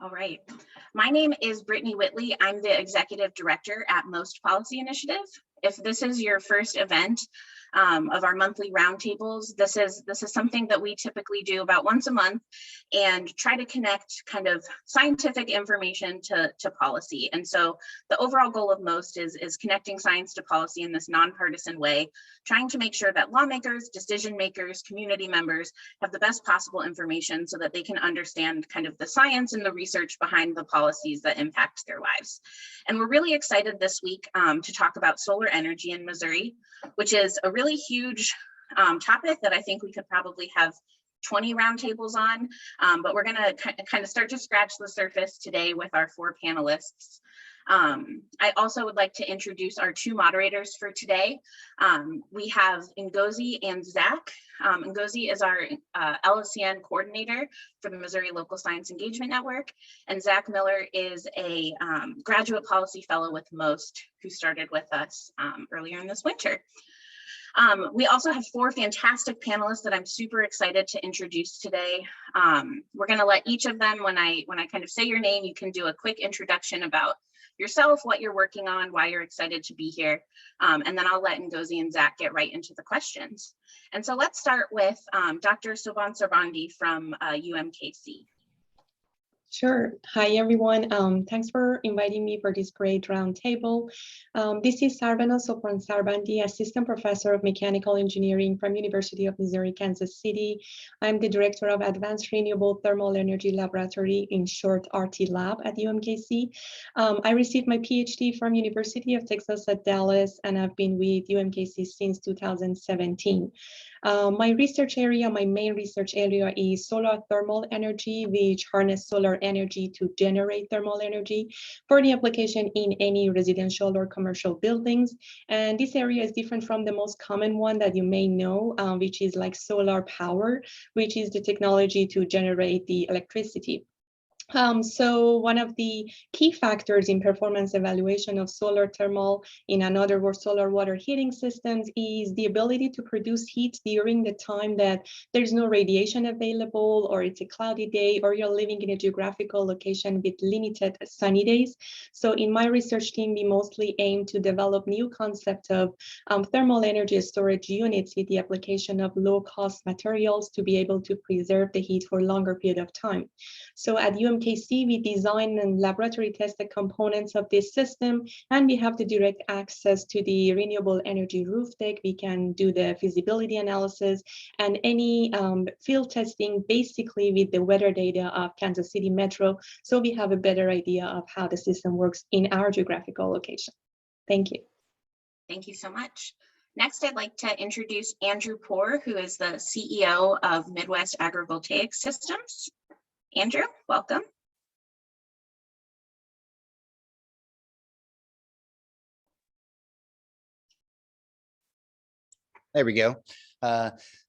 All right. My name is Brittany Whitley. I'm the Executive Director at Most Policy Initiative. If this is your first event of our monthly roundtables, this is something that we typically do about once a month and try to connect kind of scientific information to policy. And so the overall goal of Most is connecting science to policy in this nonpartisan way, trying to make sure that lawmakers, decision makers, community members have the best possible information so that they can understand kind of the science and the research behind the policies that impact their lives. And we're really excited this week to talk about solar energy in Missouri, which is a really huge topic that I think we could probably have 20 roundtables on, but we're gonna kind of start to scratch the surface today with our 4 panelists. I also would like to introduce our 2 moderators for today. We have Ngozi and Zach. Ngozi is our LSCN coordinator for the Missouri Local Science Engagement Network, and Zach Miller is a graduate policy fellow with Most, who started with us earlier in this winter. We also have 4 fantastic panelists that I'm super excited to introduce today. We're going to let each of them, when I kind of say your name, you can do a quick introduction about yourself, what you're working on, why you're excited to be here, and then I'll let Ngozi and Zach get right into the questions. And so let's start with Dr. Soban Sarbandi from UMKC. Sure. Hi, everyone. Thanks for inviting me for this great roundtable. This is Sarvana Sopran Sarbandi, Assistant Professor of Mechanical Engineering from University of Missouri, Kansas City. I'm the Director of Advanced Renewable Thermal Energy Laboratory, in short RT Lab at UMKC. I received my PhD from University of Texas at Dallas, and I've been with UMKC since 2017. My main research area is solar thermal energy, which harness solar energy to generate thermal energy for the application in any residential or commercial buildings. And this area is different from the most common one that you may know, which is like solar power, which is the technology to generate the electricity. So one of the key factors in performance evaluation of solar thermal, in other words, solar water heating systems, is the ability to produce heat during the time that there's no radiation available, or it's a cloudy day, or you're living in a geographical location with limited sunny days. So in my research team, we mostly aim to develop new concept of thermal energy storage units with the application of low-cost materials to be able to preserve the heat for a longer period of time. So at UMKC, we design and laboratory test the components of this system, and we have the direct access to the renewable energy roof deck. We can do the feasibility analysis and any field testing, basically with the weather data of Kansas City Metro, so we have a better idea of how the system works in our geographical location. Thank you. Thank you so much. Next, I'd like to introduce Andrew Poor, who is the CEO of Midwest Agrivoltaic Systems. Andrew, welcome. There we go.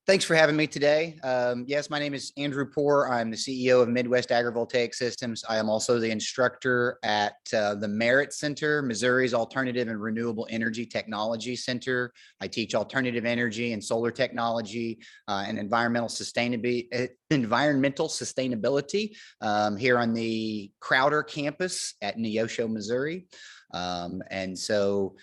Thanks for having me today. Yes, my name is Andrew Poor. I'm the CEO of Midwest Agrivoltaic Systems. I am also the instructor at the Merit Center, Missouri's Alternative and Renewable Energy Technology Center. I teach alternative energy and solar technology and environmental sustainability here on the Crowder campus at Neosho, Missouri. And so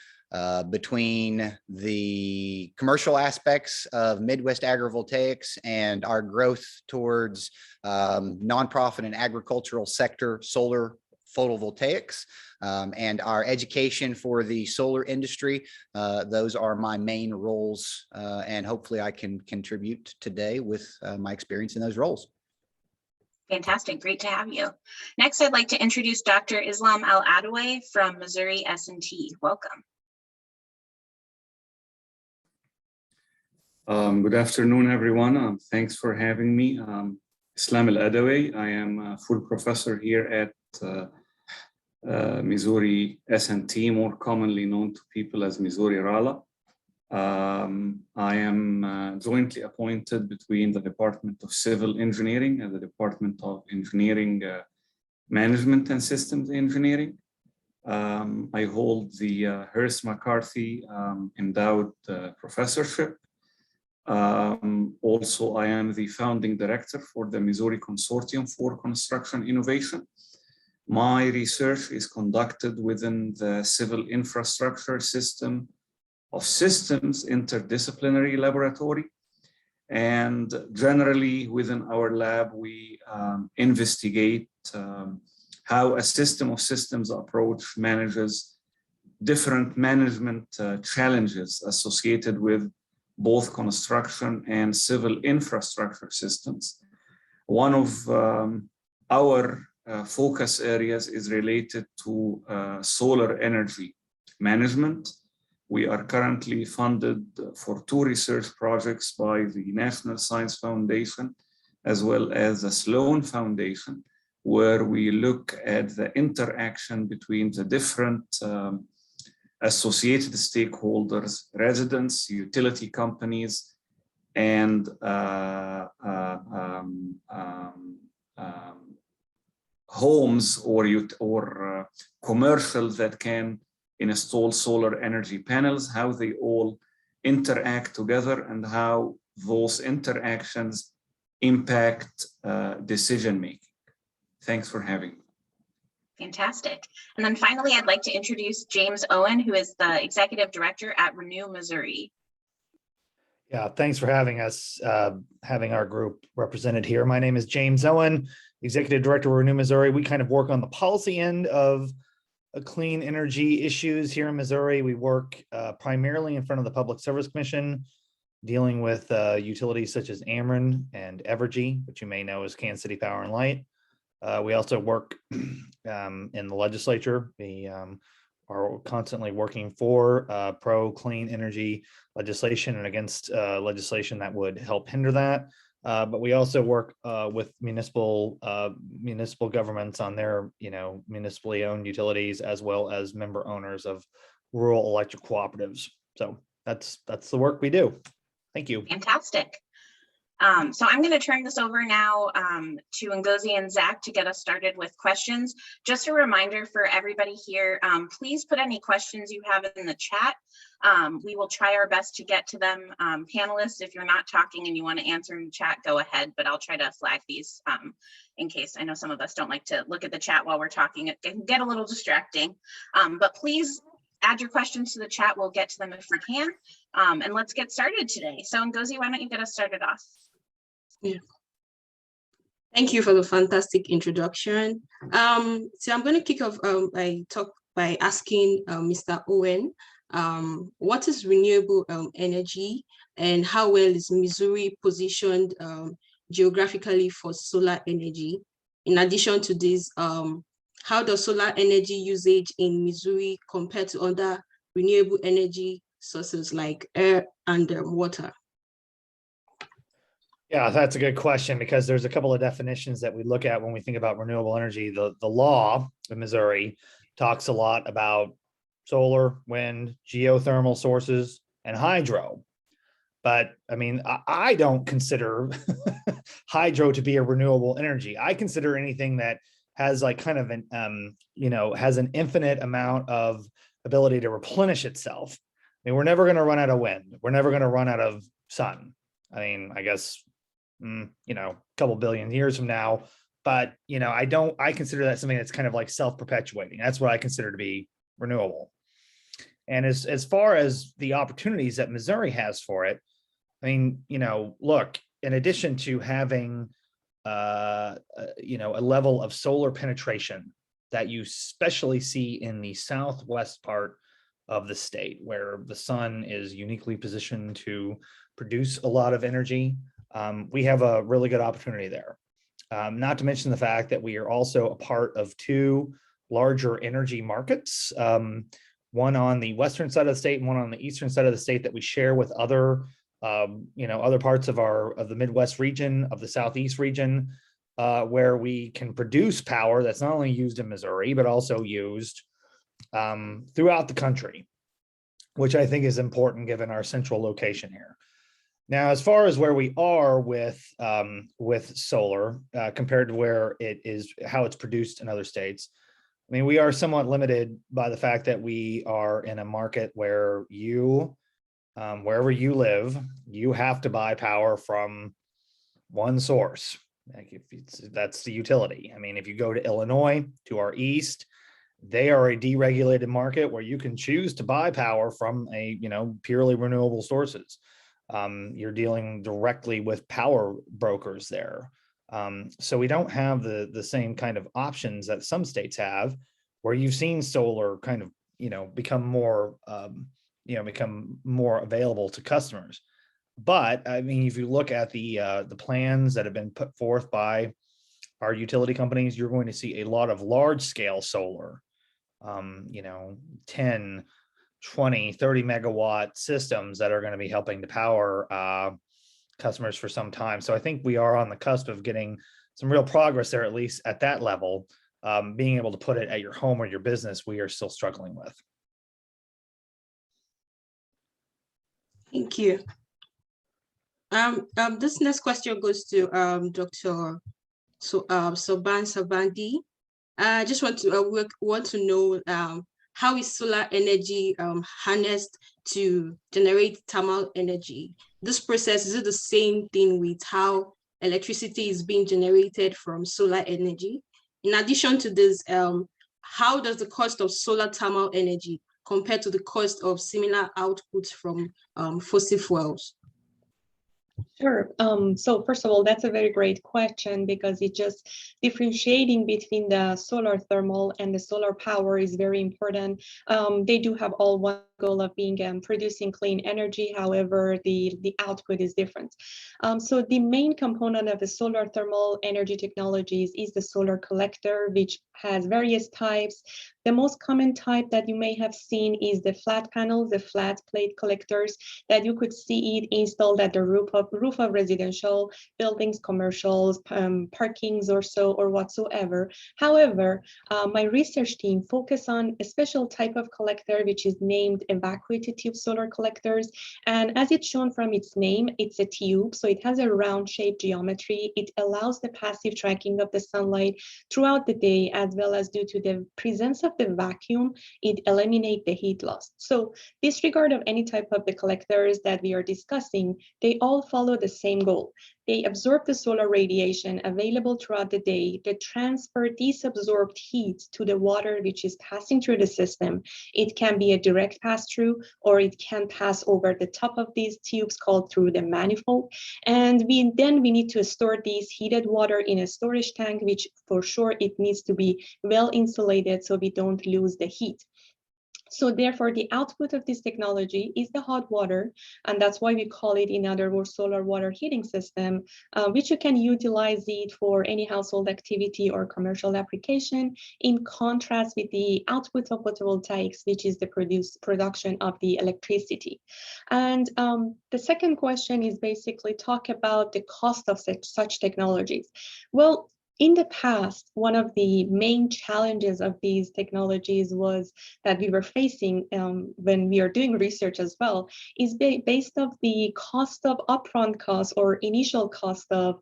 between the commercial aspects of Midwest Agrivoltaics and our growth towards nonprofit and agricultural sector solar photovoltaics and our education for the solar industry, those are my main roles, and hopefully I can contribute today with my experience in those roles. Fantastic, great to have you. Next, I'd like to introduce Dr. Islam Al-Adaway from Missouri S&T. Welcome. Good afternoon, everyone. Thanks for having me. Islam Al-Adaway. I am a full professor here at Missouri S&T, more commonly known to people as Missouri RALA. I am jointly appointed between the Department of Civil Engineering and the Department of Engineering Management and Systems Engineering. I hold the Hearst McCarthy Endowed Professorship. Also, I am the founding director for the Missouri Consortium for Construction Innovation. My research is conducted within the civil infrastructure system of systems interdisciplinary laboratory. And generally within our lab, we investigate how a system of systems approach manages different management challenges associated with both construction and civil infrastructure systems. One of our focus areas is related to solar energy management. We are currently funded for 2 research projects by the National Science Foundation, as well as the Sloan Foundation, where we look at the interaction between the different associated stakeholders, residents, utility companies, and homes or commercials that can install solar energy panels, how they all interact together and how those interactions impact decision making. Thanks for having me. Fantastic. And then finally, I'd like to introduce James Owen, who is the Executive Director at Renew Missouri. Yeah, thanks for having us, having our group represented here. My name is James Owen, Executive Director of Renew Missouri. We kind of work on the policy end of clean energy issues here in Missouri. We work primarily in front of the Public Service Commission, dealing with utilities such as Ameren and Evergy, which you may know as Kansas City Power and Light. We also work in the legislature. We are constantly working for pro-clean energy legislation and against legislation that would help hinder that. But we also work with municipal governments on their, municipally owned utilities, as well as member owners of rural electric cooperatives. So that's the work we do. Thank you. Fantastic. So I'm going to turn this over now to Ngozi and Zach to get us started with questions. Just a reminder for everybody here, please put any questions you have in the chat. We will try our best to get to them. Panelists, if you're not talking and you want to answer in the chat, go ahead, but I'll try to flag these in case. I know some of us don't like to look at the chat while we're talking. It can get a little distracting, but please add your questions to the chat. We'll get to them if we can. And let's get started today. So Ngozi, why don't you get us started off? Yeah. Thank you for the fantastic introduction. So I'm going to kick off my talk by asking Mr. Owen, what is renewable energy and how well is Missouri positioned geographically for solar energy? In addition to this, how does solar energy usage in Missouri compare to other renewable energy sources like air and water? Yeah, that's a good question, because there's a couple of definitions that we look at when we think about renewable energy. The law in Missouri talks a lot about solar, wind, geothermal sources, and hydro. But I mean, I don't consider hydro to be a renewable energy. I consider anything that has like kind of an, has an infinite amount of ability to replenish itself. I mean, we're never going to run out of wind. We're never going to run out of sun. I mean, I guess, a couple billion years from now, but, I consider that something that's kind of like self-perpetuating. That's what I consider to be renewable. And as far as the opportunities that Missouri has for it, I mean, look, in addition to having, a level of solar penetration that you especially see in the southwest part of the state, where the sun is uniquely positioned to produce a lot of energy, we have a really good opportunity there. Not to mention the fact that we are also a part of 2 larger energy markets, one on the western side of the state and one on the eastern side of the state that we share with other, other parts of the Midwest region, of the Southeast region, where we can produce power that's not only used in Missouri, but also used throughout the country, which I think is important given our central location here. Now, as far as where we are with solar compared to where it is, how it's produced in other states, I mean, we are somewhat limited by the fact that we are in a market where wherever you live, you have to buy power from one source. Like that's the utility. I mean, if you go to Illinois, to our east, they are a deregulated market where you can choose to buy power from a, purely renewable sources. You're dealing directly with power brokers there. So we don't have the same kind of options that some states have, where you've seen solar kind of, become more available to customers. But I mean, if you look at the plans that have been put forth by our utility companies, you're going to see a lot of large scale solar, 10, 20, 30 megawatt systems that are going to be helping to power customers for some time. So I think we are on the cusp of getting some real progress there, at least at that level. Being able to put it at your home or your business, we are still struggling with. Thank you. This next question goes to Dr. Soban Savandi. I just want to know how is solar energy harnessed to generate thermal energy? This process, is it the same thing with how electricity is being generated from solar energy? In addition to this, how does the cost of solar thermal energy compare to the cost of similar outputs from fossil fuels? Sure. So first of all, that's a very great question, because it just differentiating between the solar thermal and the solar power is very important. They do have all one goal of being producing clean energy. However, the output is different. So the main component of the solar thermal energy technologies is the solar collector, which has various types. The most common type that you may have seen is the flat panels, the flat plate collectors that you could see it installed at the roof of residential buildings, commercials, parkings or so, or whatsoever. However, my research team focused on a special type of collector, which is named evacuative solar collectors. And as it's shown from its name, it's a tube. So it has a round shaped geometry. It allows the passive tracking of the sunlight throughout the day, as well as due to the presence of the vacuum, it eliminates the heat loss. So disregard of any type of the collectors that we are discussing, they all follow the same goal. They absorb the solar radiation available throughout the day. They transfer these absorbed heat to the water which is passing through the system. It can be a direct pass-through, or it can pass over the top of these tubes called through the manifold. And we need to store these heated water in a storage tank, which for sure it needs to be well insulated so we don't lose the heat. So therefore, the output of this technology is the hot water, and that's why we call it, in other words, solar water heating system, which you can utilize it for any household activity or commercial application, in contrast with the output of photovoltaics, which is the production of the electricity. And the second question is basically talk about the cost of such technologies. Well, in the past, one of the main challenges of these technologies was that we were facing when we are doing research as well, is based off the cost of upfront costs or initial cost of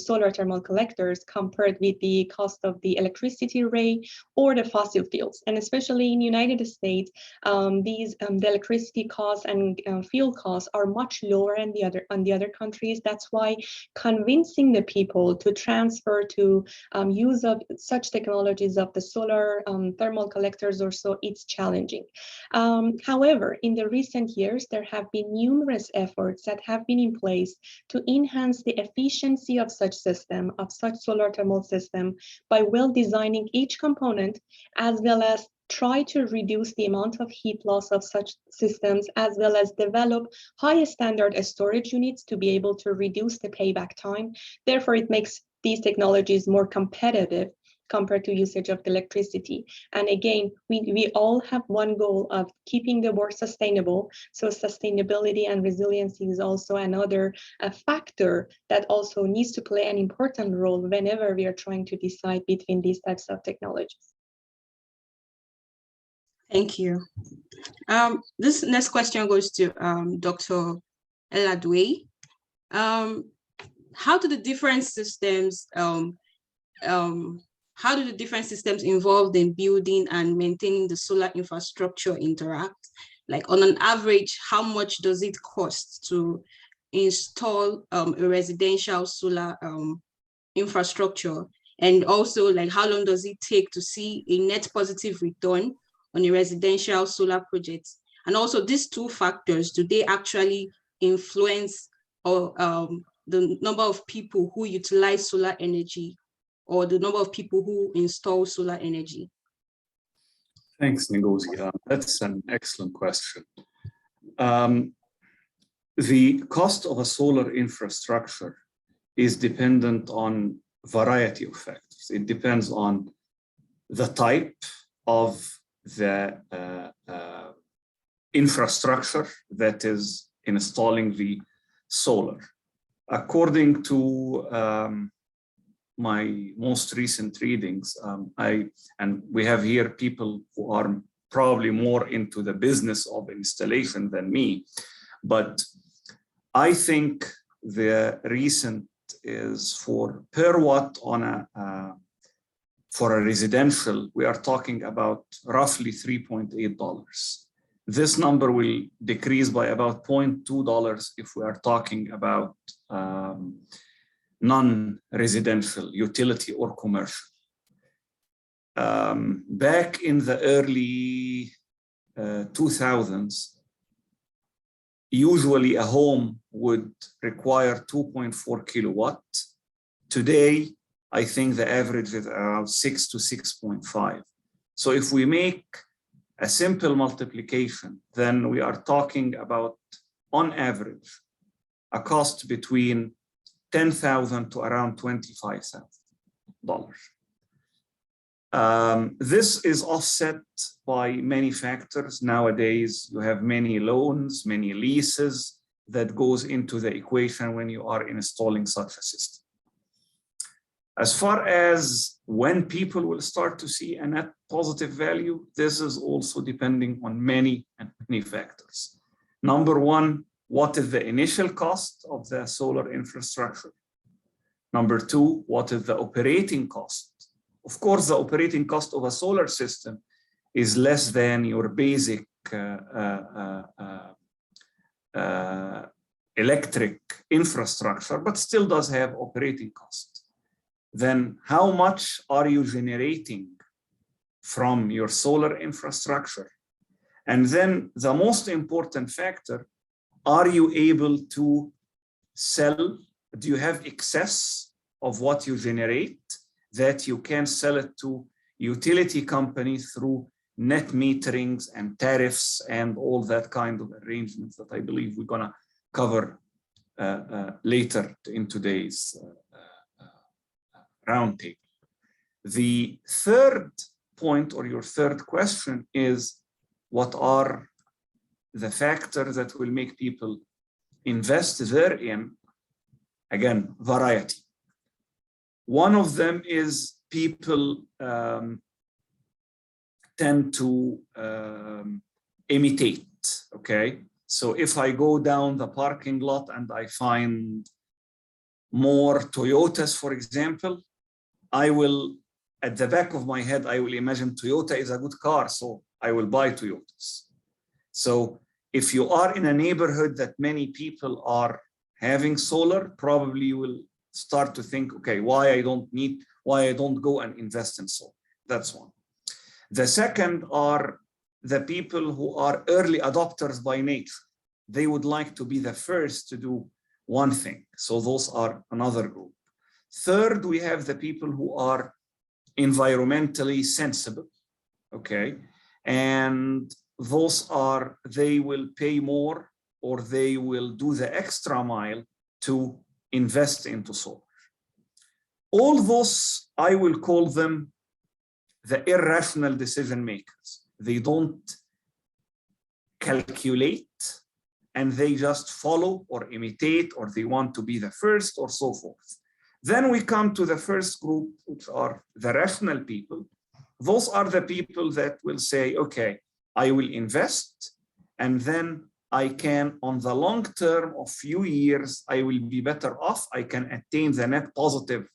solar thermal collectors compared with the cost of the electricity rate or the fossil fuels. And especially in the United States, the electricity costs and fuel costs are much lower than the other countries. That's why convincing the people to transfer to use of such technologies of the solar thermal collectors or so, it's challenging. However, in the recent years, there have been numerous efforts that have been in place to enhance the efficiency of such system, of such solar thermal system, by well designing each component, as well as try to reduce the amount of heat loss of such systems, as well as develop high standard storage units to be able to reduce the payback time. Therefore, it makes these technologies more competitive compared to usage of electricity. And again, we all have one goal of keeping the world sustainable. So sustainability and resiliency is also another factor that also needs to play an important role whenever we are trying to decide between these types of technologies. Thank you. This next question goes to Dr. Eladwe. How do the different systems involved in building and maintaining the solar infrastructure interact? Like on an average, how much does it cost to install a residential solar infrastructure? And also, like, how long does it take to see a net positive return on a residential solar project? And also, these two factors, do they actually influence or the number of people who utilize solar energy or the number of people who install solar energy? Thanks, Ngozi. That's an excellent question. The cost of a solar infrastructure is dependent on a variety of factors. It depends on the type of the infrastructure that is installing the solar. According to my most recent readings, and we have here people who are probably more into the business of installation than me, but I think the recent is for per watt on for a residential, we are talking about roughly $3.8. This number will decrease by about $0.2 if we are talking about non-residential, utility or commercial. Back in the early 2000s, usually a home would require 2.4 kilowatt. Today, I think the average is around 6 to 6.5. So if we make a simple multiplication, then we are talking about, on average, a cost between $10,000 to around $25,000. This is offset by many factors. Nowadays, you have many loans, many leases that goes into the equation when you are installing such a system. As far as when people will start to see a net positive value, this is also depending on many factors. Number one, what is the initial cost of the solar infrastructure? Number two, what is the operating cost? Of course, the operating cost of a solar system is less than your basic electric infrastructure, but still does have operating cost. Then how much are you generating from your solar infrastructure? And then the most important factor, are you able to sell? Do you have excess of what you generate that you can sell it to utility companies through net meterings and tariffs and all that kind of arrangements that I believe we're gonna cover later in today's roundtable. The third point, or your third question, is what are the factors that will make people invest therein? Again, variety. One of them is people tend to imitate, okay? So if I go down the parking lot and I find more Toyotas, for example, I will, at the back of my head, I will imagine Toyota is a good car, so I will buy Toyotas. So if you are in a neighborhood that many people are having solar, probably you will start to think, okay, why I don't go and invest in solar. That's one. The second are the people who are early adopters by nature. They would like to be the first to do one thing. So those are another group. Third, we have the people who are environmentally sensible, okay? And those are, they will pay more or they will do the extra mile to invest into solar. All those, I will call them the irrational decision makers. They don't calculate and they just follow or imitate, or they want to be the first or so forth. Then we come to the first group, which are the rational people. Those are the people that will say, okay, I will invest, and then I can, on the long term of few years, I will be better off. I can attain the net positive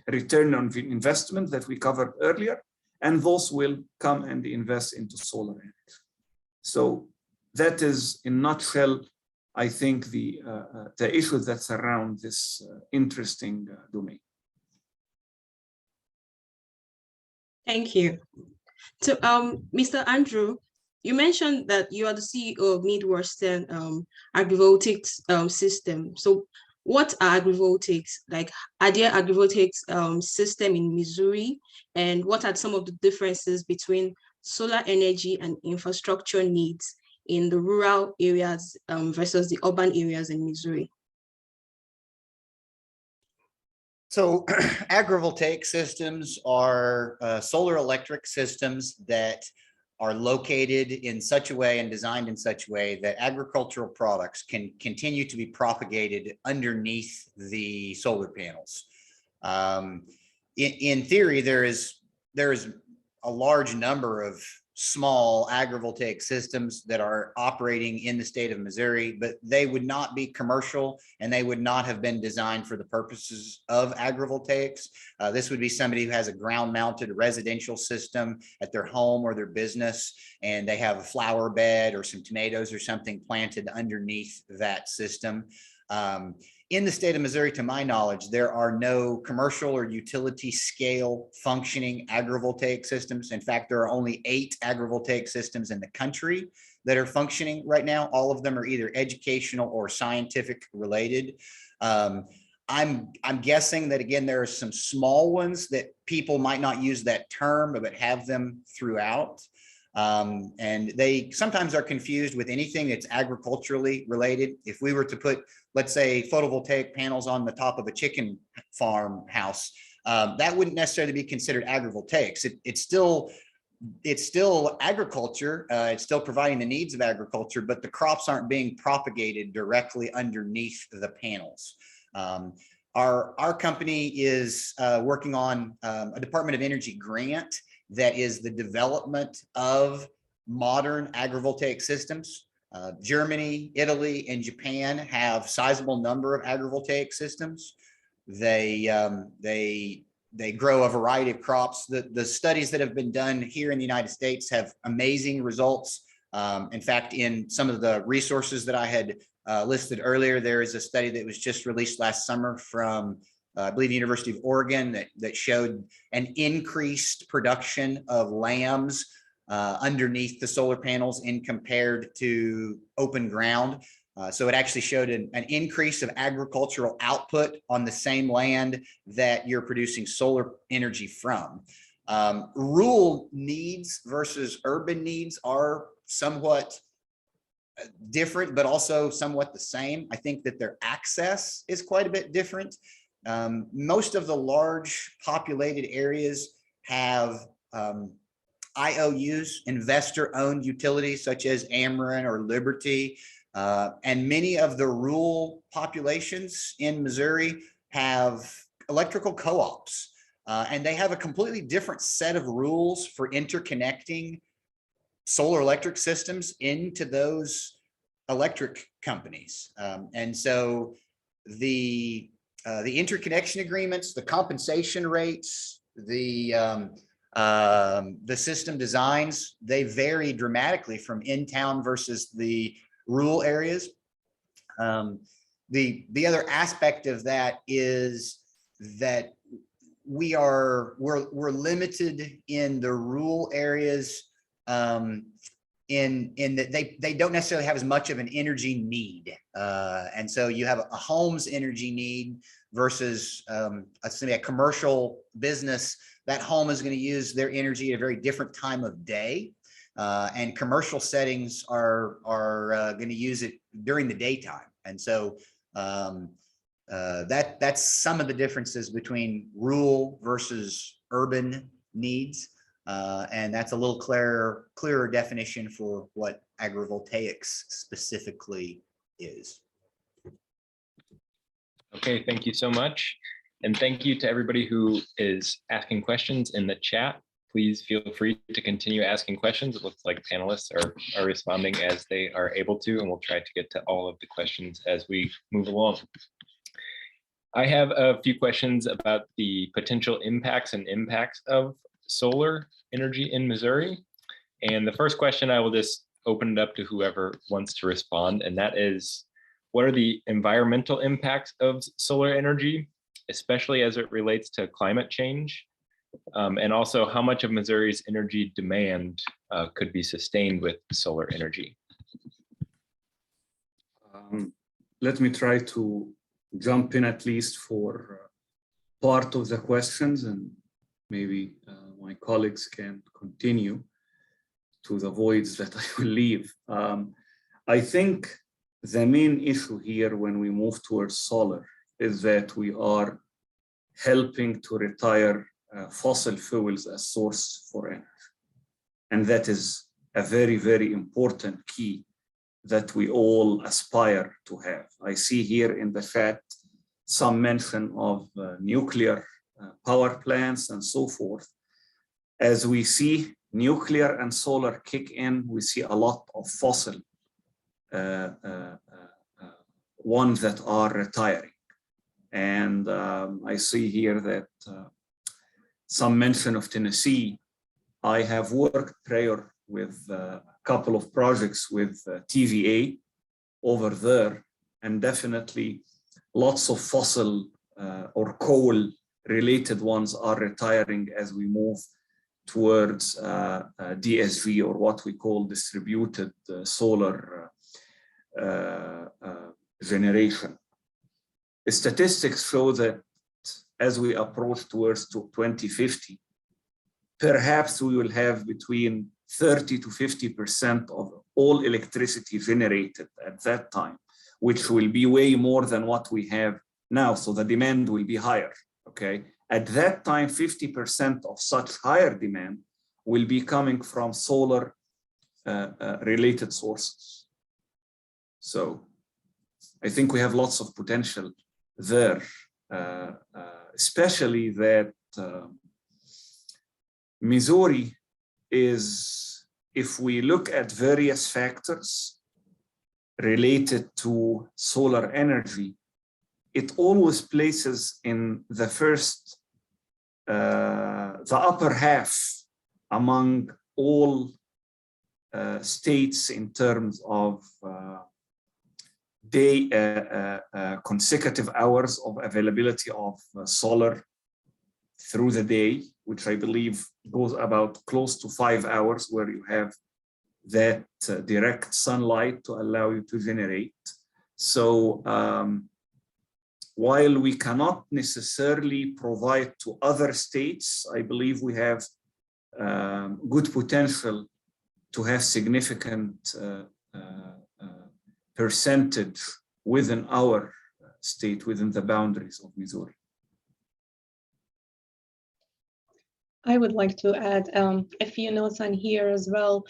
return on investment that we covered earlier, and those will come and invest into solar energy. So that is, in a nutshell, I think the issues that surround this interesting domain. Thank you. So, Mr. Andrew, you mentioned that you are the CEO of Midwestern Agrivoltaics system. So, what are agrivoltaics? Like, are there agrivoltaics system in Missouri? And what are some of the differences between solar energy and infrastructure needs in the rural areas versus the urban areas in Missouri? So agrivoltaic systems are solar electric systems that are located in such a way and designed in such a way that agricultural products can continue to be propagated underneath the solar panels. In theory, there is a large number of small agrivoltaic systems that are operating in the state of Missouri, but they would not be commercial and they would not have been designed for the purposes of agrivoltaics. This would be somebody who has a ground mounted residential system at their home or their business, and they have a flower bed or some tomatoes or something planted underneath that system. In the state of Missouri, to my knowledge, there are no commercial or utility scale functioning agrivoltaic systems. In fact, there are only 8 agrivoltaic systems in the country that are functioning right now. All of them are either educational or scientific related. I'm guessing that, again, there are some small ones that people might not use that term, but have them throughout. And they sometimes are confused with anything that's agriculturally related. If we were to put, let's say, photovoltaic panels on the top of a chicken farm house, that wouldn't necessarily be considered agrivoltaics. It's still agriculture. It's still providing the needs of agriculture, but the crops aren't being propagated directly underneath the panels. Our company is working on a Department of Energy grant that is the development of modern agrivoltaic systems. Germany, Italy, and Japan have sizable number of agrivoltaic systems. They grow a variety of crops. The studies that have been done here in the United States have amazing results. In fact, in some of the resources that I had listed earlier, there is a study that was just released last summer from I believe the University of Oregon that showed an increased production of lambs underneath the solar panels in compared to open ground. So it actually showed an increase of agricultural output on the same land that you're producing solar energy from. Rural needs versus urban needs are somewhat different, but also somewhat the same. I think that their access is quite a bit different. Most of the large populated areas have IOUs, investor-owned utilities such as Ameren or Liberty, and many of the rural populations in Missouri have electrical co-ops, and they have a completely different set of rules for interconnecting solar electric systems into those electric companies. And so the interconnection agreements, the compensation rates, the system designs, they vary dramatically from in-town versus the rural areas. The other aspect of that is that we're limited in the rural areas in that they don't necessarily have as much of an energy need. And so you have a home's energy need versus a commercial business. That home is going to use their energy at a very different time of day. And commercial settings are going to use it during the daytime. And so that's some of the differences between rural versus urban needs. And that's a little clearer definition for what agrivoltaics specifically is. Okay, thank you so much. And thank you to everybody who is asking questions in the chat. Please feel free to continue asking questions. It looks like panelists are responding as they are able to, and we'll try to get to all of the questions as we move along. I have a few questions about the potential impacts of solar energy in Missouri. And the first question, I will just open it up to whoever wants to respond. And that is, what are the environmental impacts of solar energy, especially as it relates to climate change? And also, how much of Missouri's energy demand could be sustained with solar energy? Let me try to jump in at least for part of the questions, and maybe my colleagues can continue to the voids that I will leave. I think the main issue here when we move towards solar is that we are helping to retire fossil fuels as source for energy. And that is a very, very important key that we all aspire to have. I see here in the chat some mention of nuclear power plants and so forth. As we see nuclear and solar kick in, we see a lot of fossil ones that are retiring. And I see here that some mention of Tennessee. I have worked prior with a couple of projects with TVA over there, and definitely lots of fossil or coal related ones are retiring as we move towards DSV, or what we call distributed solar generation. The statistics show that as we approach towards 2050, perhaps we will have between 30 to 50% of all electricity generated at that time, which will be way more than what we have now. So the demand will be higher, okay? At that time, 50% of such higher demand will be coming from solar related sources. So I think we have lots of potential there, especially that Missouri is, if we look at various factors related to solar energy, it always places in the first, the upper half among all states in terms of consecutive hours of availability of solar through the day, which I believe goes about close to 5 hours, where you have that direct sunlight to allow you to generate. So while we cannot necessarily provide to other states, I believe we have good potential to have significant percentage within our state, within the boundaries of Missouri. I would like to add a few notes on here as well.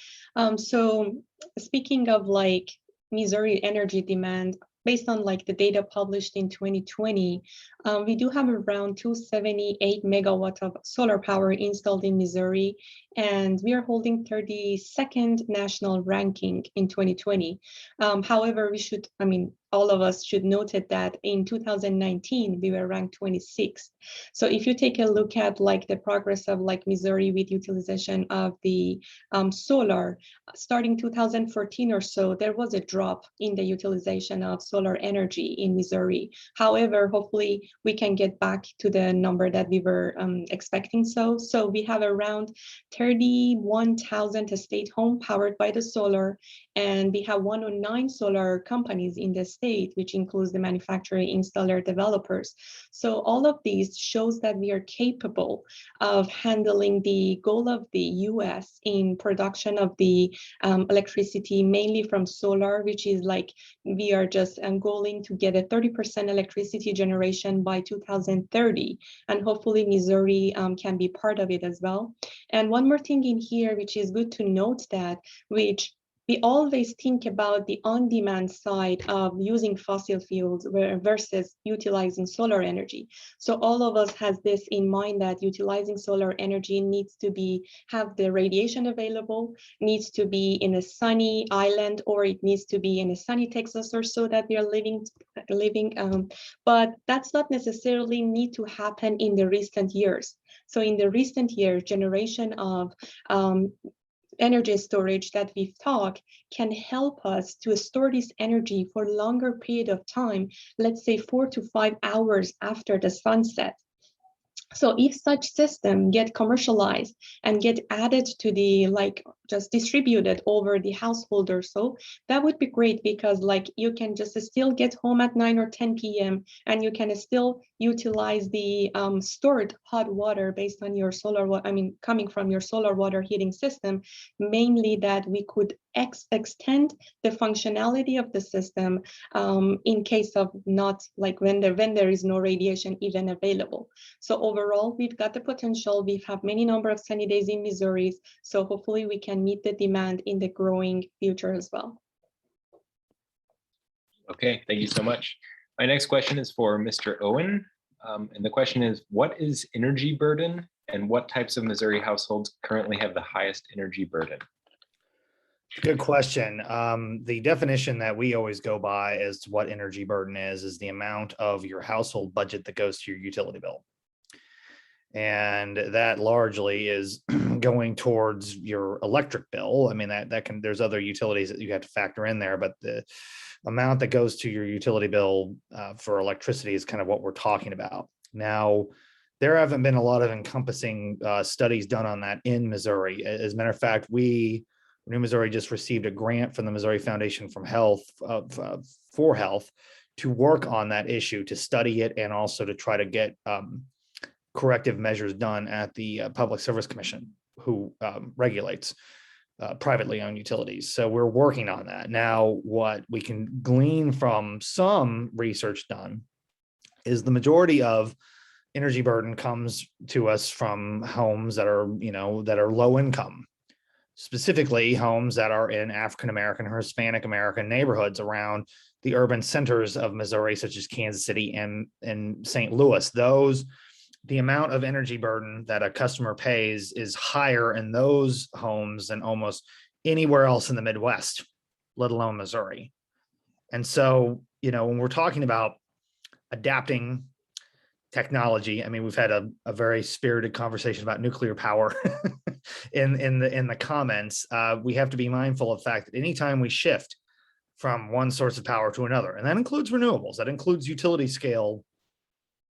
So speaking of like Missouri energy demand, based on like the data published in 2020, we do have around 278 megawatts of solar power installed in Missouri, and we are holding 32nd national ranking in 2020. However, we should, all of us should note that in 2019, we were ranked 26th. So if you take a look at like the progress of like Missouri with utilization of the solar, starting 2014 or so, there was a drop in the utilization of solar energy in Missouri. However, hopefully we can get back to the number that we were expecting. So we have around 31,000 estate home powered by the solar, and we have 109 solar companies in the state, which includes the manufacturer, installer, developers. So all of these shows that we are capable of handling the goal of the US in production of the electricity, mainly from solar, which is like we are just goaling to get a 30% electricity generation by 2030. And hopefully Missouri can be part of it as well. And one more thing in here, which is good to note that, which we always think about the on-demand side of using fossil fuels versus utilizing solar energy. So all of us has this in mind that utilizing solar energy needs to have the radiation available, needs to be in a sunny island, or it needs to be in a sunny Texas or so that we are living. But that's not necessarily need to happen in the recent years. So in the recent years, generation of energy storage that we've talked can help us to store this energy for a longer period of time, let's say 4 to 5 hours after the sunset. So if such system get commercialized and get added to the, like, just distributed over the household or so, that would be great, because like you can just still get home at 9 or 10 p.m. and you can still utilize the stored hot water based on your coming from your solar water heating system, mainly that we could extend the functionality of the system in case of not, like, when there is no radiation even available. So overall, we've got the potential. We have many number of sunny days in Missouri. So hopefully we can meet the demand in the growing future as well. Okay, thank you so much. My next question is for Mr. Owen. And the question is, what is energy burden and what types of Missouri households currently have the highest energy burden? Good question. The definition that we always go by as to what energy burden is the amount of your household budget that goes to your utility bill. And that largely is going towards your electric bill. I mean, there's other utilities that you have to factor in there, but the amount that goes to your utility bill for electricity is kind of what we're talking about. Now, there haven't been a lot of encompassing studies done on that in Missouri. As a matter of fact, New Missouri just received a grant from the Missouri Foundation for Health to work on that issue, to study it, and also to try to get corrective measures done at the Public Service Commission, who regulates privately owned utilities. So we're working on that. Now, what we can glean from some research done is the majority of energy burden comes to us from homes that are, that are low income, specifically homes that are in African American or Hispanic American neighborhoods around the urban centers of Missouri, such as Kansas City and St. Louis. The amount of energy burden that a customer pays is higher in those homes than almost anywhere else in the Midwest, let alone Missouri. And so, when we're talking about adapting technology, I mean, we've had a very spirited conversation about nuclear power in the comments. We have to be mindful of the fact that anytime we shift from one source of power to another, and that includes renewables, that includes utility scale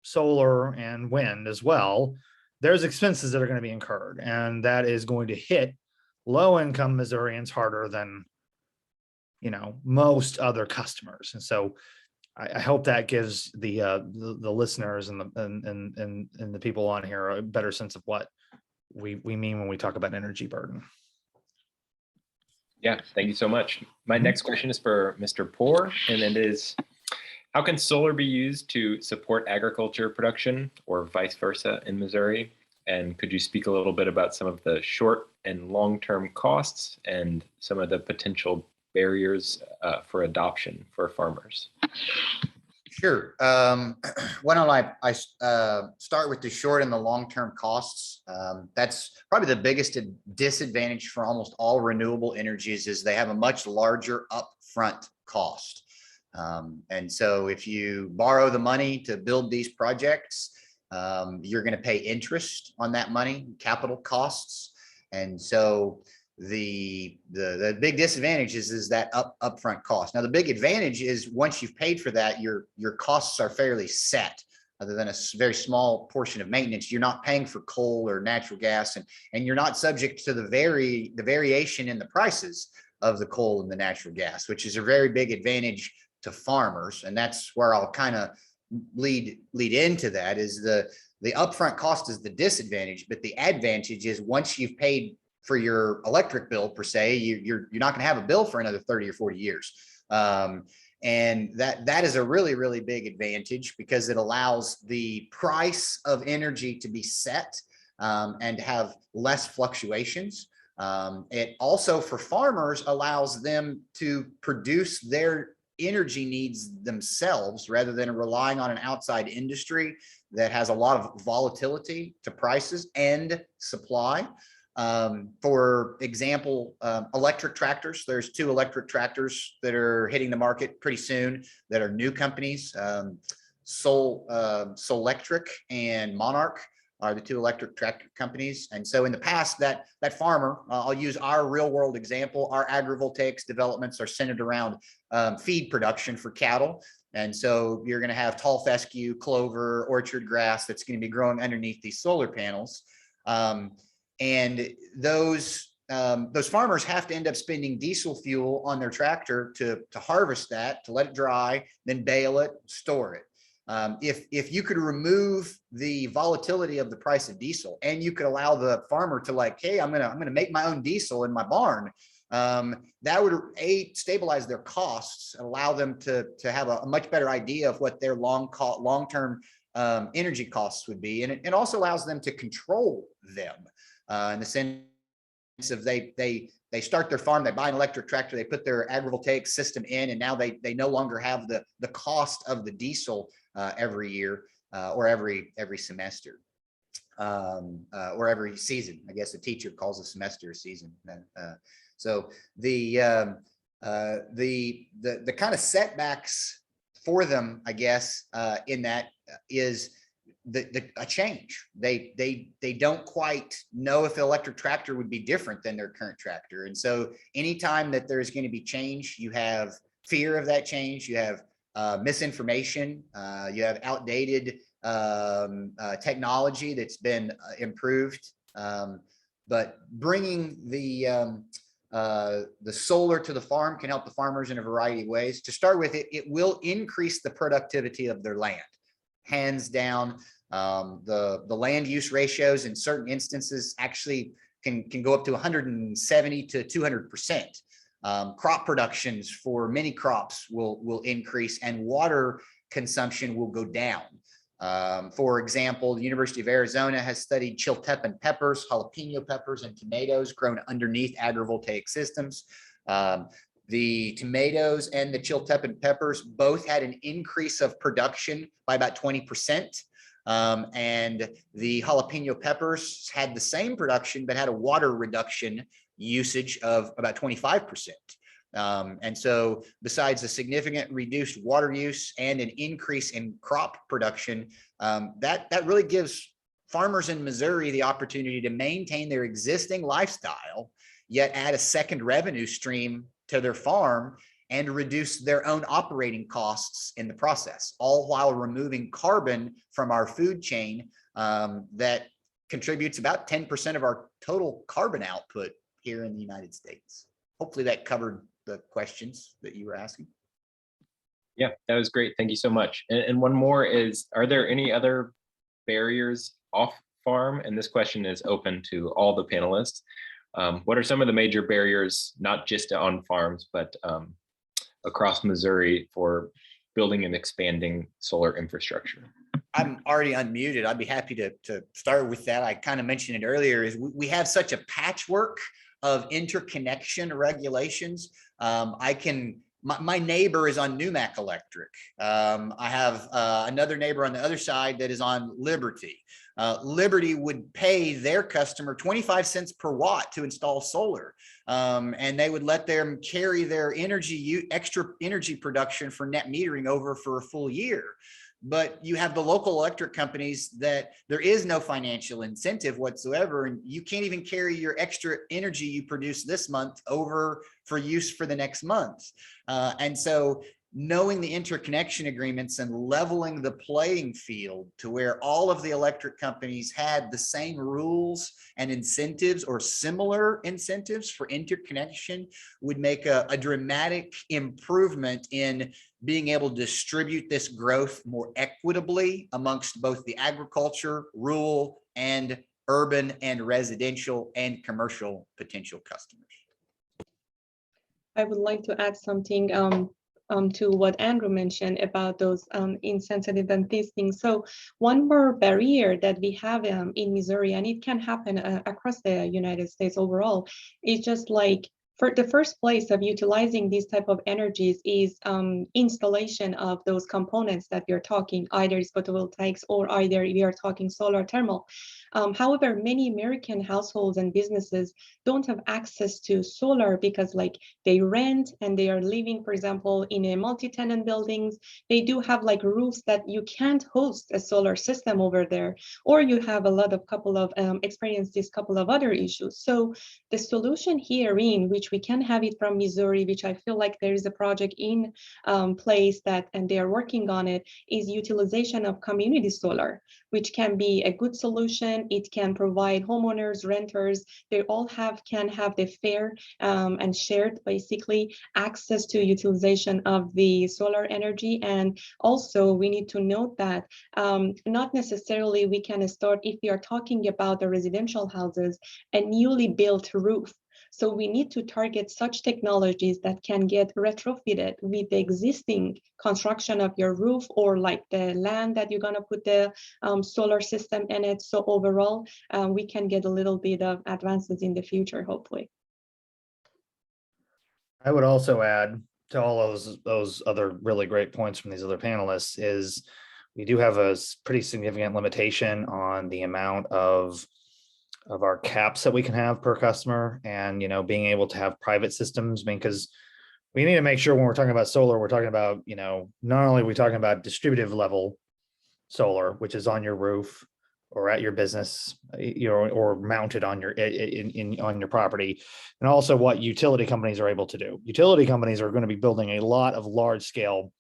solar and wind as well, there's expenses that are going to be incurred, and that is going to hit low-income Missourians harder than most other customers. And so I hope that gives the listeners and the people on here a better sense of what we mean when we talk about energy burden. Yeah, thank you so much. My next question is for Mr. Poor, and it is, how can solar be used to support agriculture production or vice versa in Missouri? And could you speak a little bit about some of the short and long-term costs and some of the potential barriers for adoption for farmers? Sure. Why don't I start with the short and the long-term costs? That's probably the biggest disadvantage for almost all renewable energies, is they have a much larger upfront cost. And so if you borrow the money to build these projects, you're going to pay interest on that money, capital costs. And so the big disadvantage is that upfront cost. Now, the big advantage is once you've paid for that, your costs are fairly set. Other than a very small portion of maintenance, you're not paying for coal or natural gas, and you're not subject to the variation in the prices of the coal and the natural gas, which is a very big advantage to farmers. And that's where I'll kind of lead into that, is the upfront cost is the disadvantage, but the advantage is once you've paid for your electric bill per se, you're not going to have a bill for another 30 or 40 years. And that is a really, really big advantage, because it allows the price of energy to be set and have less fluctuations. It also, for farmers, allows them to produce their energy needs themselves rather than relying on an outside industry that has a lot of volatility to prices and supply. For example, electric tractors, there's 2 electric tractors that are hitting the market pretty soon that are new companies. Solectric and Monarch are the 2 electric tractor companies. And so in the past, that farmer, I'll use our real world example, our agrivoltaics developments are centered around feed production for cattle. And so you're going to have tall fescue, clover, orchard grass that's going to be growing underneath these solar panels. And those farmers have to end up spending diesel fuel on their tractor to harvest that, to let it dry, then bale it, store it. If you could remove the volatility of the price of diesel, and you could allow the farmer to like, hey, I'm gonna make my own diesel in my barn, that would stabilize their costs and allow them to have a much better idea of what their long-term energy costs would be, and it also allows them to control them in the sense of they start their farm, they buy an electric tractor, they put their agrivoltaic system in, and now they no longer have the cost of the diesel every year or every semester or every season. I guess a teacher calls a semester a season. So the kind of setbacks for them, I guess, in that is a change. They don't quite know if the electric tractor would be different than their current tractor. And so anytime that there's going to be change, you have fear of that change, you have misinformation, you have outdated technology that's been improved. But bringing the solar to the farm can help the farmers in a variety of ways. To start with, it will increase the productivity of their land. Hands down, the land use ratios in certain instances actually can go up to 170 to 200%. Crop productions for many crops will increase, and water consumption will go down. For example, the University of Arizona has studied chiltepin peppers, jalapeno peppers, and tomatoes grown underneath agrivoltaic systems. The tomatoes and the chiltepin peppers both had an increase of production by about 20%. And the jalapeno peppers had the same production, but had a water reduction usage of about 25%. And so besides a significant reduced water use and an increase in crop production, that really gives farmers in Missouri the opportunity to maintain their existing lifestyle, yet add a second revenue stream to their farm and reduce their own operating costs in the process, all while removing carbon from our food chain that contributes about 10% of our total carbon output here in the United States. Hopefully that covered the questions that you were asking. Yeah, that was great. Thank you so much. And one more is, are there any other barriers off farm? And this question is open to all the panelists. What are some of the major barriers, not just on farms, but across Missouri for building and expanding solar infrastructure? I'm already unmuted. I'd be happy to start with that. I kind of mentioned it earlier, is we have such a patchwork of interconnection regulations. My neighbor is on Numac Electric. I have another neighbor on the other side that is on Liberty. Liberty would pay their customer 25 cents per watt to install solar. And they would let them carry their extra energy production for net metering over for a full year. But you have the local electric companies that there is no financial incentive whatsoever, and you can't even carry your extra energy you produce this month over for use for the next month. And so knowing the interconnection agreements and leveling the playing field to where all of the electric companies had the same rules and incentives or similar incentives for interconnection would make a dramatic improvement in being able to distribute this growth more equitably amongst both the agriculture, rural, and urban and residential and commercial potential customers. I would like to add something to what Andrew mentioned about those incentives and these things. So one more barrier that we have in Missouri, and it can happen across the United States overall, is just like, for the first place of utilizing these type of energies is installation of those components that we're talking, either it's photovoltaics or either we are talking solar thermal. However, many American households and businesses don't have access to solar because like they rent and they are living, for example, in a multi-tenant buildings. They do have like roofs that you can't host a solar system over there, or you have experienced this couple of other issues. So the solution herein, which which we can have it from Missouri, which I feel like there is a project in place that, and they are working on it, is utilization of community solar, which can be a good solution. It can provide homeowners, renters, they all can have the fair and shared basically access to utilization of the solar energy. And also we need to note that not necessarily we can start, if we are talking about the residential houses, a newly built roof. So we need to target such technologies that can get retrofitted with the existing construction of your roof, or like the land that you're going to put the solar system in it. So overall, we can get a little bit of advances in the future, hopefully. I would also add to all those other really great points from these other panelists is we do have a pretty significant limitation on the amount of our caps that we can have per customer, and being able to have private systems, because we need to make sure when we're talking about solar, we're talking about not only are we talking about distributive level solar, which is on your roof or at your business, or mounted on your on your property, and also what utility companies are able to do. Utility companies are going to be building a lot of large scale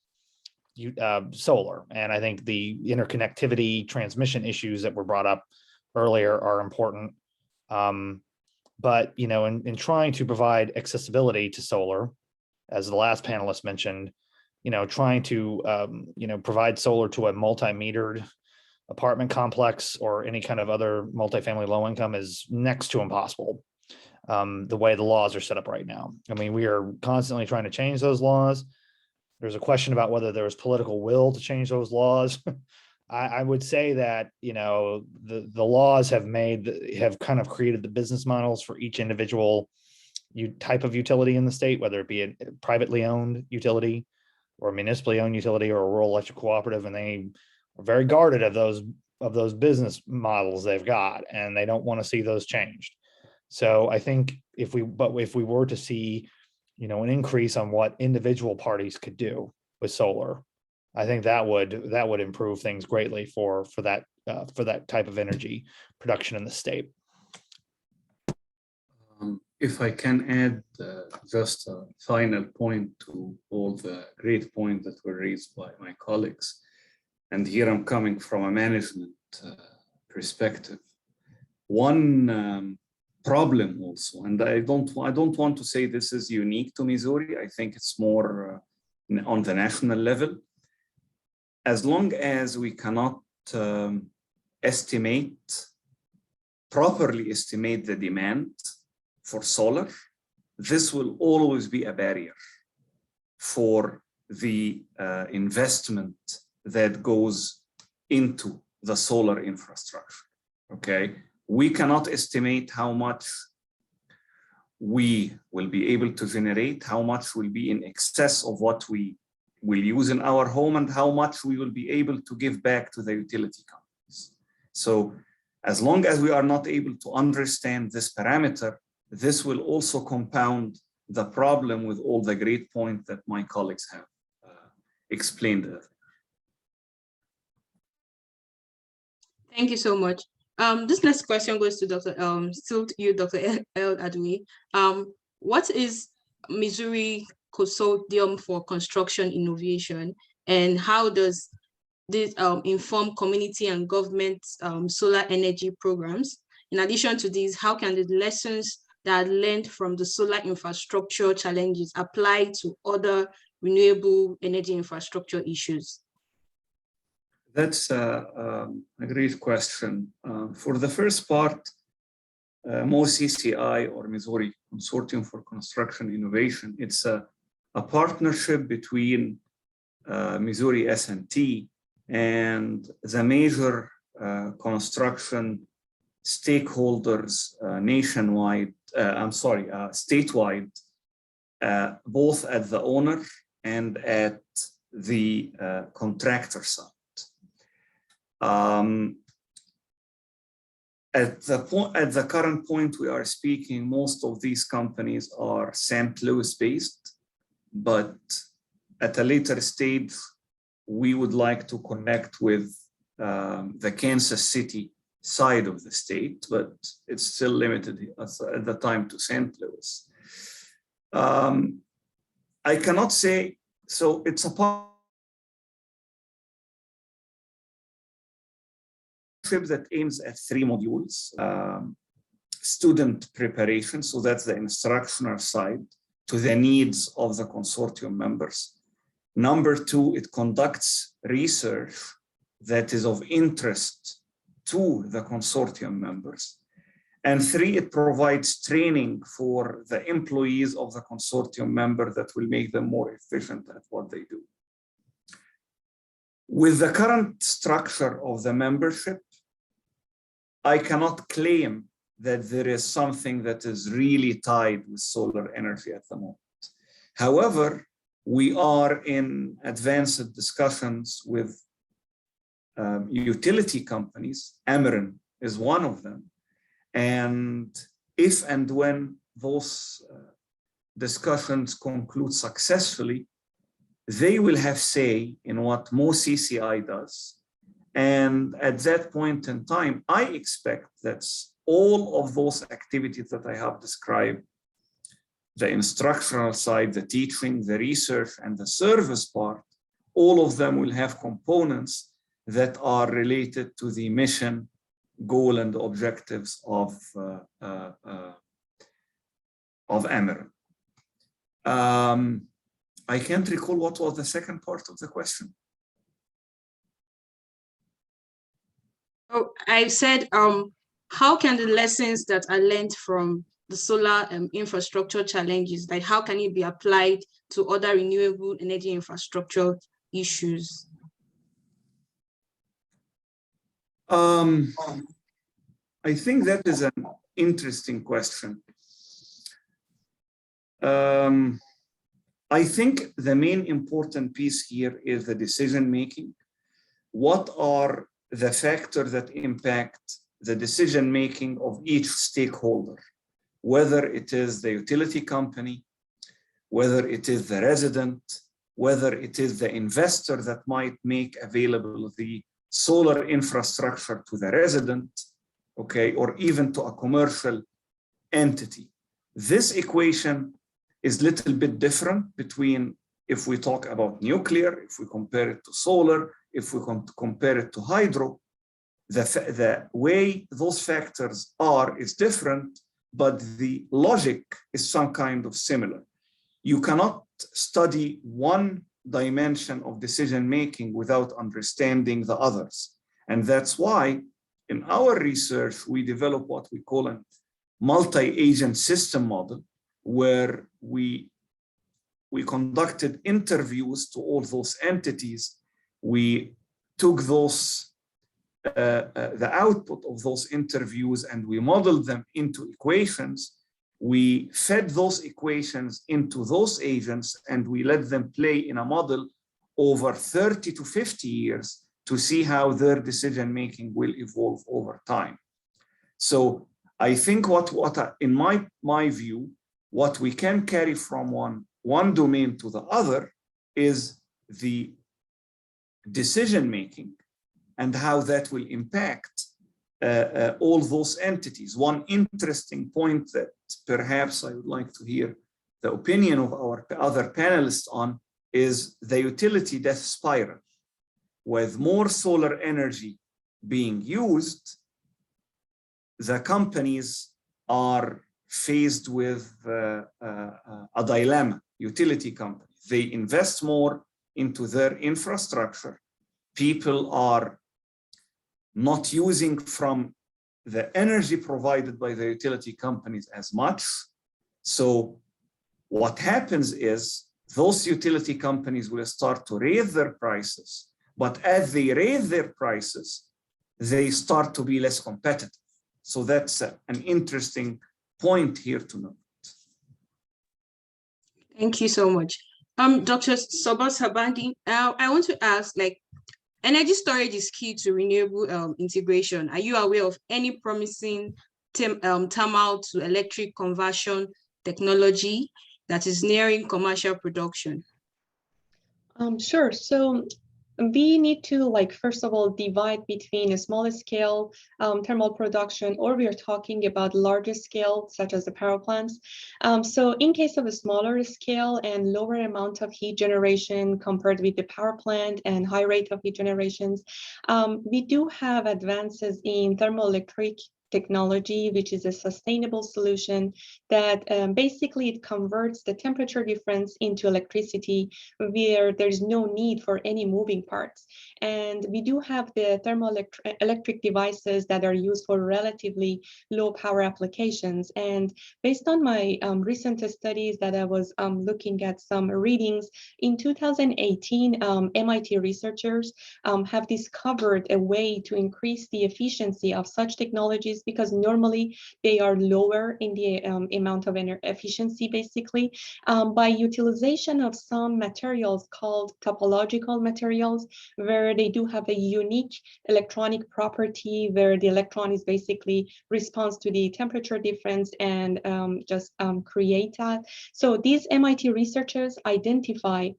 solar, and I think the interconnectivity transmission issues that were brought up earlier are important. But in trying to provide accessibility to solar, as the last panelist mentioned, trying to provide solar to a multi-metered apartment complex or any kind of other multifamily low income is next to impossible. The way the laws are set up right now. I mean, we are constantly trying to change those laws. There's a question about whether there was political will to change those laws. I would say that, the laws have kind of created the business models for each individual type of utility in the state, whether it be a privately owned utility or a municipally owned utility or a rural electric cooperative, and they are very guarded of those business models they've got, and they don't want to see those changed. So I think if we were to see, an increase on what individual parties could do with solar, I think that would improve things greatly for that type of energy production in the state. If I can add just a final point to all the great points that were raised by my colleagues, and here I'm coming from a management perspective. One problem also, and I don't want to say this is unique to Missouri. I think it's more on the national level. As long as we cannot properly estimate the demand for solar, this will always be a barrier for the investment that goes into the solar infrastructure. Okay, we cannot estimate how much we will be able to generate, how much will be in excess of what we will use in our home, and how much we will be able to give back to the utility companies. So as long as we are not able to understand this parameter, this will also compound the problem with all the great points that my colleagues have explained. Thank you so much. This next question goes to still to you, Dr. El Adoui. What is Missouri Consortium for Construction Innovation, and how does this inform community and government solar energy programs? In addition to these, how can the lessons that are learned from the solar infrastructure challenges apply to other renewable energy infrastructure issues? That's a great question. For the first part, MOCCI, or Missouri Consortium for Construction Innovation, it's a partnership between Missouri S&T and the major construction stakeholders nationwide, statewide, both at the owner and at the contractor side. At the current point we are speaking, most of these companies are St. Louis based, but at a later stage, we would like to connect with the Kansas City side of the state, but it's still limited at the time to St. Louis. I cannot say, so it's a partnership that aims at 3 modules. Student preparation, so that's the instructional side, to the needs of the consortium members. Number 2, it conducts research that is of interest to the consortium members. And 3, it provides training for the employees of the consortium member that will make them more efficient at what they do. With the current structure of the membership, I cannot claim that there is something that is really tied with solar energy at the moment. However, we are in advanced discussions with utility companies. Ameren is one of them. And if and when those discussions conclude successfully, they will have say in what MoCCI does. And at that point in time, I expect that all of those activities that I have described, the instructional side, the teaching, the research, and the service part, all of them will have components that are related to the mission, goal, and objectives of Ameren. I can't recall what was the second part of the question. Oh, I said, how can the lessons that are learned from the solar infrastructure challenges, like how can it be applied to other renewable energy infrastructure issues? I think that is an interesting question. I think the main important piece here is the decision-making. What are the factors that impact the decision-making of each stakeholder, whether it is the utility company, whether it is the resident, whether it is the investor that might make available the solar infrastructure to the resident, okay, or even to a commercial entity. This equation is a little bit different between if we talk about nuclear, if we compare it to solar, if we compare it to hydro. The way those factors are is different, but the logic is some kind of similar. You cannot study one dimension of decision-making without understanding the others. And that's why in our research, we develop what we call a multi-agent system model, where we conducted interviews to all those entities. We took those the output of those interviews and we modeled them into equations. We fed those equations into those agents and we let them play in a model over 30 to 50 years to see how their decision-making will evolve over time. So I think in my view, what we can carry from one domain to the other is the decision-making and how that will impact all those entities. One interesting point that perhaps I would like to hear the opinion of our other panelists on is the utility death spiral. With more solar energy being used, the companies are faced with a dilemma. Utility companies, they invest more into their infrastructure. People are not using from the energy provided by the utility companies as much. So what happens is those utility companies will start to raise their prices, but as they raise their prices, they start to be less competitive. So that's an interesting point here to note. Thank you so much. Dr. Sabas-Habandi, I want to ask, energy storage is key to renewable integration. Are you aware of any promising thermal to electric conversion technology that is nearing commercial production? Sure. So we need to, like, first of all, divide between a smaller scale thermal production, or we are talking about larger scale, such as the power plants. So in case of a smaller scale and lower amount of heat generation compared with the power plant and high rate of heat generations, we do have advances in thermoelectric technology, which is a sustainable solution that basically it converts the temperature difference into electricity where there's no need for any moving parts. And we do have the thermoelectric devices that are used for relatively low power applications. And based on my recent studies that I was looking at some readings, in 2018, MIT researchers have discovered a way to increase the efficiency of such technologies, because normally they are lower in the amount of efficiency, basically, by utilization of some materials called topological materials, where they do have a unique electronic property where the electron is basically responds to the temperature difference and just create that. So these MIT researchers identify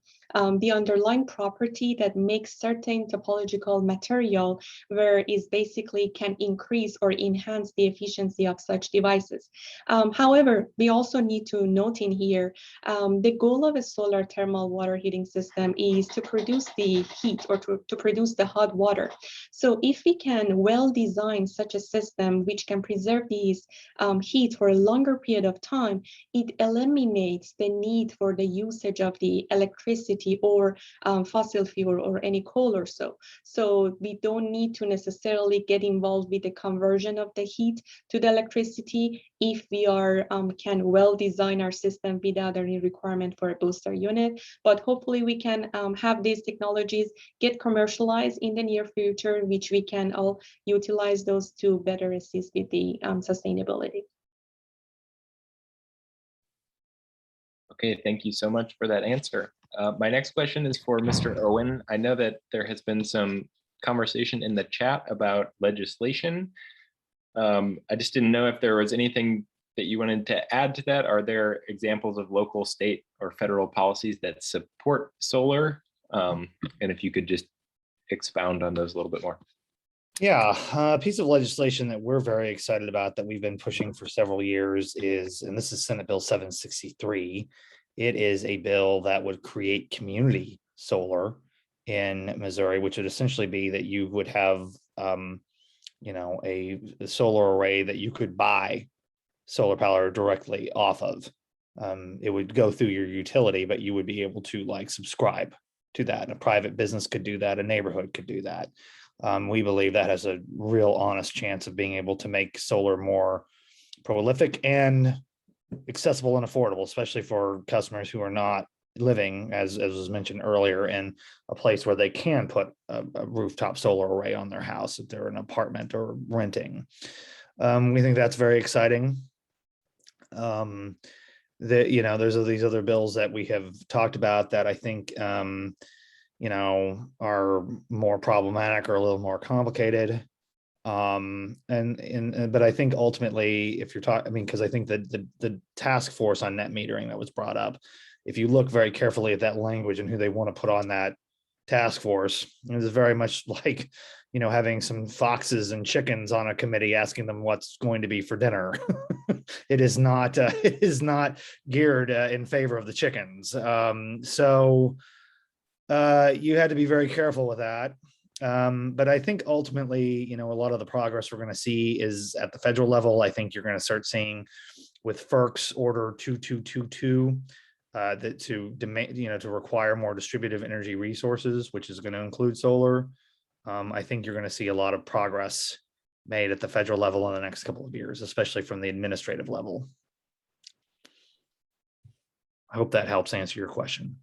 the underlying property that makes certain topological material where is basically can increase or enhance the efficiency of such devices. However, we also need to note in here, the goal of a solar thermal water heating system is to produce the heat, or to produce the hot water. So if we can well design such a system which can preserve these heat for a longer period of time, it eliminates the need for the usage of the electricity or fossil fuel or any coal or so. So we don't need to necessarily get involved with the conversion of the heat to the electricity if we are can well design our system without any requirement for a booster unit. But hopefully we can have these technologies get commercialized in the near future, which we can all utilize those to better assist with the sustainability. Okay, thank you so much for that answer. My next question is for Mr. Owen. I know that there has been some conversation in the chat about legislation. I just didn't know if there was anything that you wanted to add to that. Are there examples of local, state, or federal policies that support solar? And if you could just expound on those a little bit more. Yeah, a piece of legislation that we're very excited about that we've been pushing for several years is, and this is Senate Bill 763. It is a bill that would create community solar in Missouri, which would essentially be that you would have, you know, a solar array that you could buy solar power directly off of. It would go through your utility, but you would be able to like subscribe to that. And a private business could do that. A neighborhood could do that. We believe that has a real honest chance of being able to make solar more prolific and accessible and affordable, especially for customers who are not living, as was mentioned earlier, in a place where they can put a rooftop solar array on their house if they're in an apartment or renting. We think that's very exciting. You know, there's these other bills that we have talked about that I think you know, are more problematic or a little more complicated. But I think ultimately, if you're talking, I mean, because I think that the task force on net metering that was brought up, if you look very carefully at that language and who they want to put on that task force, it is very much like, you know, having some foxes and chickens on a committee asking them what's going to be for dinner. It is not geared in favor of the chickens. So you had to be very careful with that. But I think ultimately, you know, a lot of the progress we're going to see is at the federal level. I think you're going to start seeing with FERC's order 2222 that to demand, you know, to require more distributive energy resources, which is going to include solar. I think you're going to see a lot of progress made at the federal level in the next couple of years, especially from the administrative level. I hope that helps answer your question.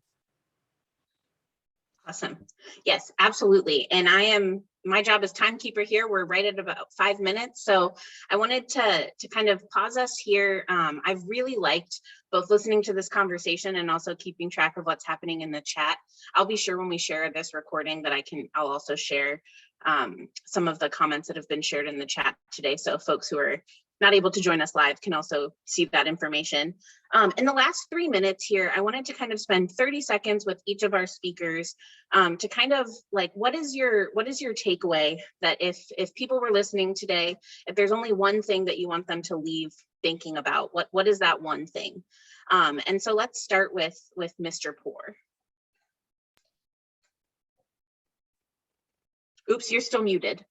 Awesome. Yes, absolutely. And my job as timekeeper here. We're right at about 5 minutes. So I wanted to kind of pause us here. I've really liked both listening to this conversation and also keeping track of what's happening in the chat. I'll be sure when we share this recording that I'll also share some of the comments that have been shared in the chat today. So folks who are not able to join us live can also see that information. In the last 3 minutes here, I wanted to kind of spend 30 seconds with each of our speakers to kind of like, what is your takeaway that if people were listening today, if there's only one thing that you want them to leave thinking about, what is that one thing? And so let's start with Mr. Poor. Oops, you're still muted.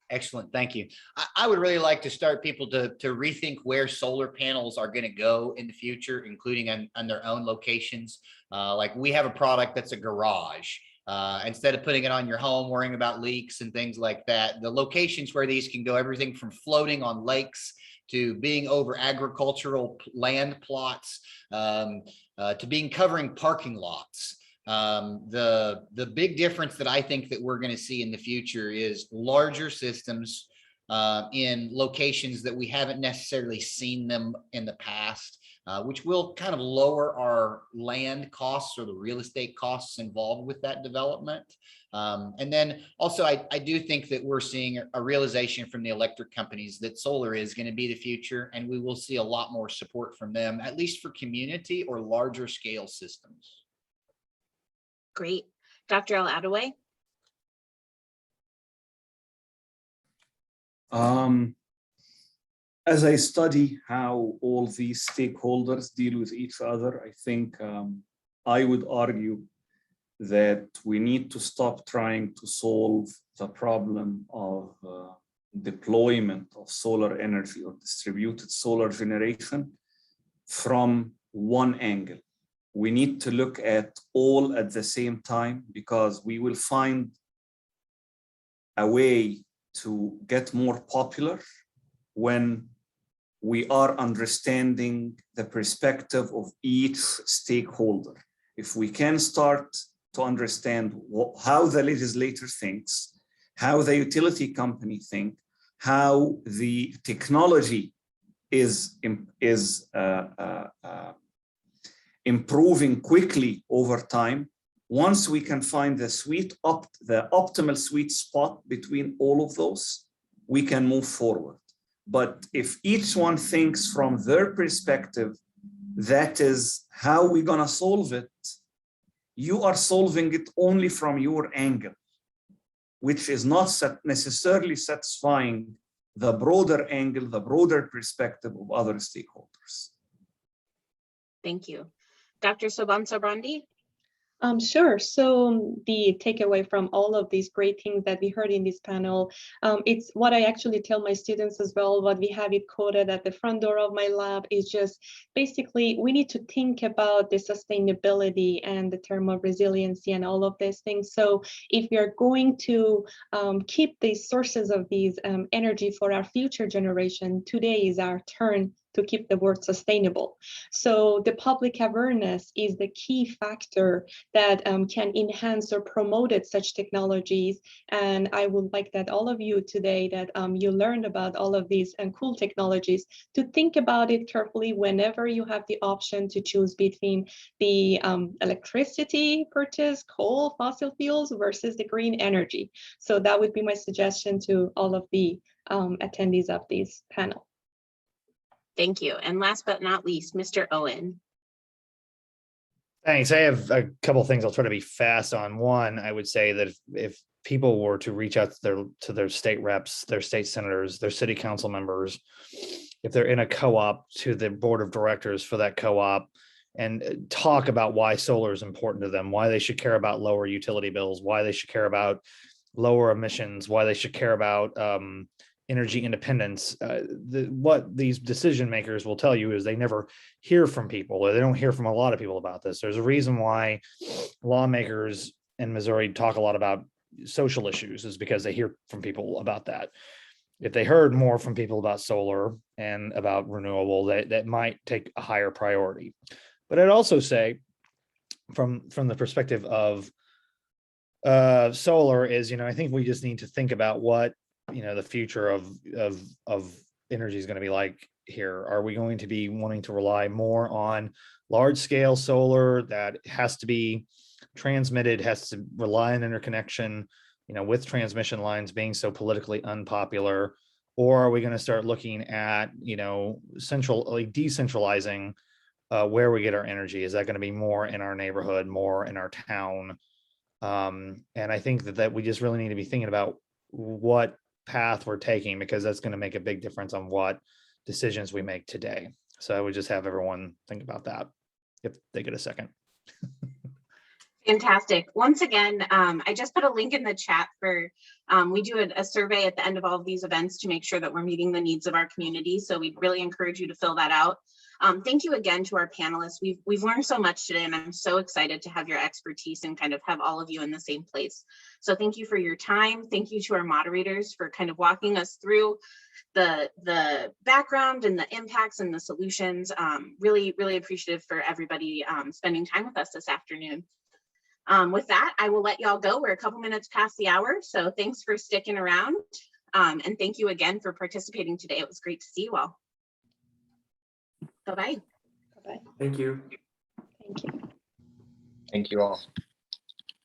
Excellent, thank you. I would really like to start people to rethink where solar panels are going to go in the future, including on their own locations. Like we have a product that's a garage. Instead of putting it on your home, worrying about leaks and things like that, the locations where these can go, everything from floating on lakes to being over agricultural land plots, to being covering parking lots. The big difference that I think that we're going to see in the future is larger systems in locations that we haven't necessarily seen them in the past, which will kind of lower our land costs or the real estate costs involved with that development. And then also, I do think that we're seeing a realization from the electric companies that solar is going to be the future, and we will see a lot more support from them, at least for community or larger scale systems. Great. Dr. El-Adaway? As I study how all these stakeholders deal with each other, I think I would argue that we need to stop trying to solve the problem of deployment of solar energy or distributed solar generation from one angle. We need to look at all at the same time, because we will find a way to get more popular when we are understanding the perspective of each stakeholder. If we can start to understand how the legislator thinks, how the utility company think, how the technology is improving quickly over time. Once we can find the optimal sweet spot between all of those, we can move forward. But if each one thinks from their perspective, that is how we're gonna solve it, you are solving it only from your angle, which is not necessarily satisfying the broader angle, the broader perspective of other stakeholders. Thank you. Dr. Soban-Sobrandi? Sure. So the takeaway from all of these great things that we heard in this panel, it's what I actually tell my students as well. What we have it coded at the front door of my lab is just basically we need to think about the sustainability and the thermal resiliency and all of these things. So if we are going to keep these sources of these energy for our future generation, today is our turn to keep the word sustainable. So the public awareness is the key factor that can enhance or promote such technologies. And I would like that all of you today that you learned about all of these cool technologies to think about it carefully whenever you have the option to choose between the electricity purchase, coal, fossil fuels versus the green energy. So that would be my suggestion to all of the attendees of this panel. Thank you. And last but not least, Mr. Owen. Thanks. I have a couple of things I'll try to be fast on. One, I would say that if people were to reach out to their state reps, their state senators, their city council members, if they're in a co-op, to the board of directors for that co-op, and talk about why solar is important to them, why they should care about lower utility bills, why they should care about lower emissions, why they should care about energy independence. What these decision makers will tell you is they never hear from people, or they don't hear from a lot of people about this. There's a reason why lawmakers in Missouri talk a lot about social issues, is because they hear from people about that. If they heard more from people about solar and about renewable, that might take a higher priority. But I'd also say from the perspective of solar is, I think we just need to think about what the future of energy is going to be like here. Are we going to be wanting to rely more on large scale solar that has to be transmitted, has to rely on interconnection, with transmission lines being so politically unpopular? Or are we going to start looking at, decentralizing where we get our energy? Is that going to be more in our neighborhood, more in our town? And I think that we just really need to be thinking about what path we're taking, because that's going to make a big difference on what decisions we make today. So I would just have everyone think about that if they get a second. Fantastic. Once again, I just put a link in the chat for, we do a survey at the end of all of these events to make sure that we're meeting the needs of our community. So we'd really encourage you to fill that out. Thank you again to our panelists. We've learned so much today, and I'm so excited to have your expertise and kind of have all of you in the same place. So thank you for your time. Thank you to our moderators for kind of walking us through the background and the impacts and the solutions. Really, really appreciative for everybody spending time with us this afternoon. With that, I will let y'all go. We're a couple minutes past the hour, so thanks for sticking around. And thank you again for participating today. It was great to see you all. Bye-bye. Bye-bye. Thank you. Thank you. Thank you all.